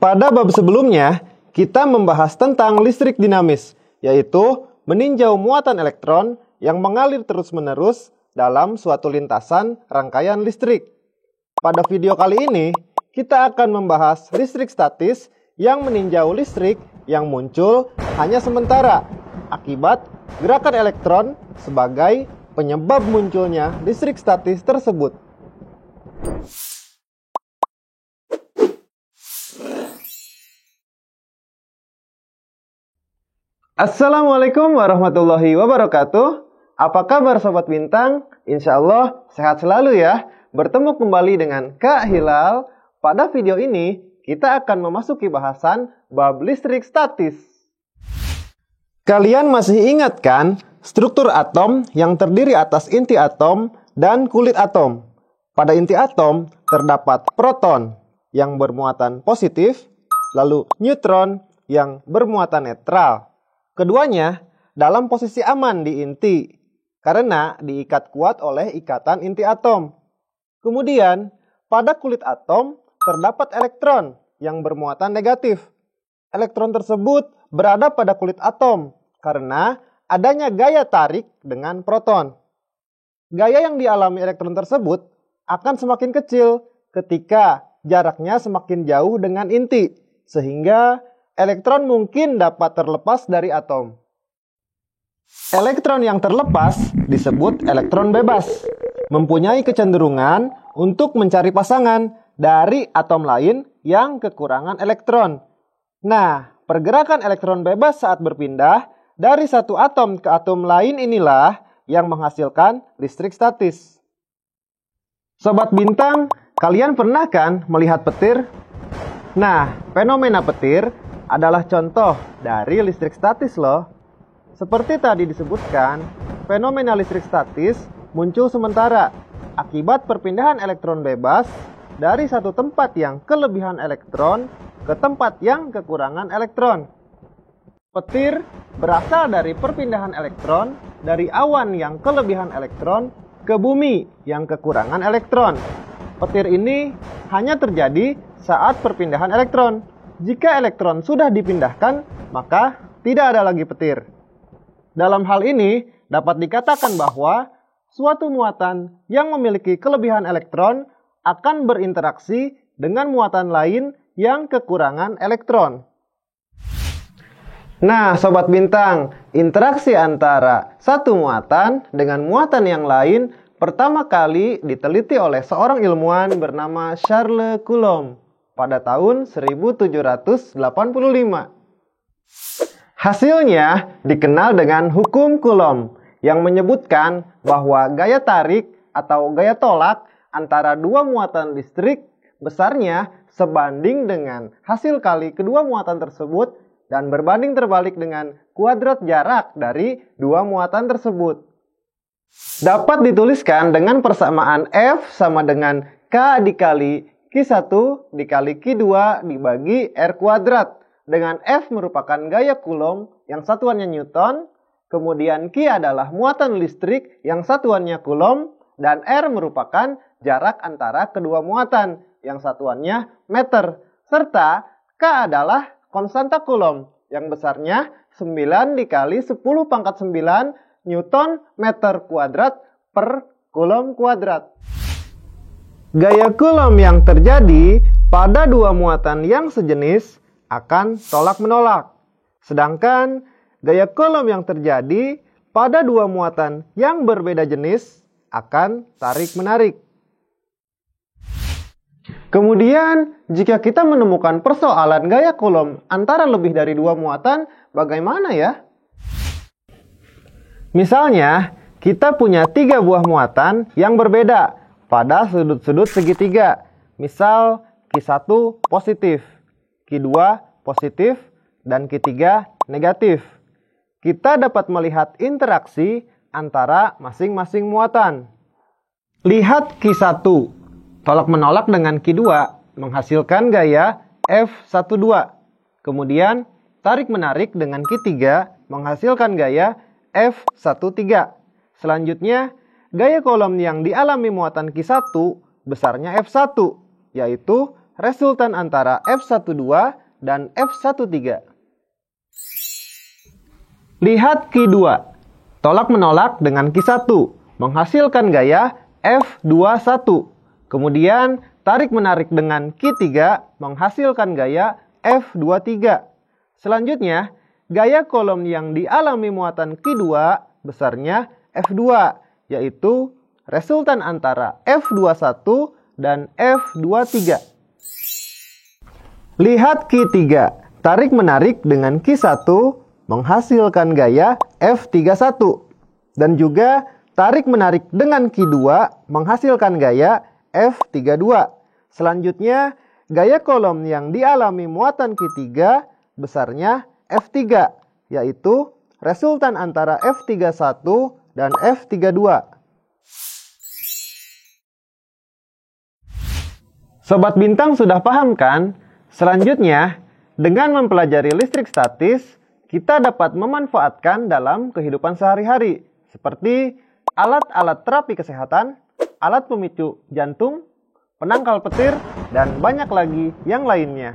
Pada bab sebelumnya, kita membahas tentang listrik dinamis, yaitu meninjau muatan elektron yang mengalir terus-menerus dalam suatu lintasan rangkaian listrik. Pada video kali ini, kita akan membahas listrik statis yang meninjau listrik yang muncul hanya sementara akibat gerakan elektron sebagai penyebab munculnya listrik statis tersebut. Assalamualaikum warahmatullahi wabarakatuh. Apa kabar Sobat Bintang? Insya Allah sehat selalu ya. Bertemu kembali dengan Kak Hilal. Pada video ini kita akan memasuki bahasan bab listrik statis. Kalian masih ingat kan struktur atom yang terdiri atas inti atom dan kulit atom? Pada inti atom terdapat proton yang bermuatan positif, lalu neutron yang bermuatan netral. Keduanya dalam posisi aman di inti karena diikat kuat oleh ikatan inti atom. Kemudian pada kulit atom terdapat elektron yang bermuatan negatif. Elektron tersebut berada pada kulit atom karena adanya gaya tarik dengan proton. Gaya yang dialami elektron tersebut akan semakin kecil ketika jaraknya semakin jauh dengan inti, sehingga elektron mungkin dapat terlepas dari atom. Elektron yang terlepas disebut elektron bebas, mempunyai kecenderungan untuk mencari pasangan dari atom lain yang kekurangan elektron. Nah, pergerakan elektron bebas saat berpindah dari satu atom ke atom lain inilah yang menghasilkan listrik statis. Sobat Bintang, kalian pernah kan melihat petir? Nah, fenomena petir adalah contoh dari listrik statis loh. Seperti tadi disebutkan, fenomena listrik statis muncul sementara akibat perpindahan elektron bebas dari satu tempat yang kelebihan elektron ke tempat yang kekurangan elektron. Petir berasal dari perpindahan elektron dari awan yang kelebihan elektron ke bumi yang kekurangan elektron. Petir ini hanya terjadi saat perpindahan elektron. Jika elektron sudah dipindahkan, maka tidak ada lagi petir. Dalam hal ini, dapat dikatakan bahwa suatu muatan yang memiliki kelebihan elektron akan berinteraksi dengan muatan lain yang kekurangan elektron. Nah, Sobat Bintang, interaksi antara satu muatan dengan muatan yang lain pertama kali diteliti oleh seorang ilmuwan bernama Charles Coulomb pada tahun 1785. Hasilnya dikenal dengan hukum Coulomb yang menyebutkan bahwa gaya tarik atau gaya tolak antara dua muatan listrik besarnya sebanding dengan hasil kali kedua muatan tersebut dan berbanding terbalik dengan kuadrat jarak dari dua muatan tersebut. Dapat dituliskan dengan persamaan F sama dengan K dikali Q1 dikali Q2 dibagi R kuadrat, dengan F merupakan gaya Coulomb yang satuannya Newton, kemudian Q adalah muatan listrik yang satuannya Coulomb, dan R merupakan jarak antara kedua muatan yang satuannya meter, serta K adalah konstanta Coulomb yang besarnya 9 dikali 10 pangkat 9 Newton meter kuadrat per Coulomb kuadrat. Gaya Coulomb yang terjadi pada dua muatan yang sejenis akan tolak-menolak. Sedangkan gaya Coulomb yang terjadi pada dua muatan yang berbeda jenis akan tarik-menarik. Kemudian, jika kita menemukan persoalan gaya Coulomb antara lebih dari dua muatan, bagaimana ya? Misalnya, kita punya 3 buah muatan yang berbeda pada sudut-sudut segitiga. Misal Q1 positif, Q2 positif, dan Q3 negatif. Kita dapat melihat interaksi antara masing-masing muatan. Lihat Q1 tolak-menolak dengan Q2 menghasilkan gaya F12. Kemudian tarik-menarik dengan Q3 menghasilkan gaya F13. Selanjutnya, gaya Coulomb yang dialami muatan Q1 besarnya F1, yaitu resultan antara F12 dan F13. Lihat Q2. Tolak-menolak dengan Q1 menghasilkan gaya F21. Kemudian tarik-menarik dengan Q3 menghasilkan gaya F23. Selanjutnya, gaya kolom yang dialami muatan Q2 besarnya F2, yaitu resultan antara F21 dan F23. Lihat Q3. Tarik-menarik dengan Q1 menghasilkan gaya F31. Dan juga tarik-menarik dengan Q2 menghasilkan gaya F32. Selanjutnya, gaya kolom yang dialami muatan Q3 besarnya F3, yaitu resultan antara F31 dan F32. Sobat Bintang sudah paham kan? Selanjutnya, dengan mempelajari listrik statis, kita dapat memanfaatkan dalam kehidupan sehari-hari, seperti alat-alat terapi kesehatan, alat pemicu jantung, penangkal petir, dan banyak lagi yang lainnya.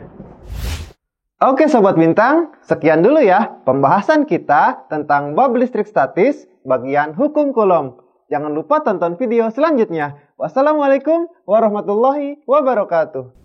Oke Sobat Bintang, sekian dulu ya pembahasan kita tentang bab listrik statis bagian hukum Coulomb. Jangan lupa tonton video selanjutnya. Wassalamualaikum warahmatullahi wabarakatuh.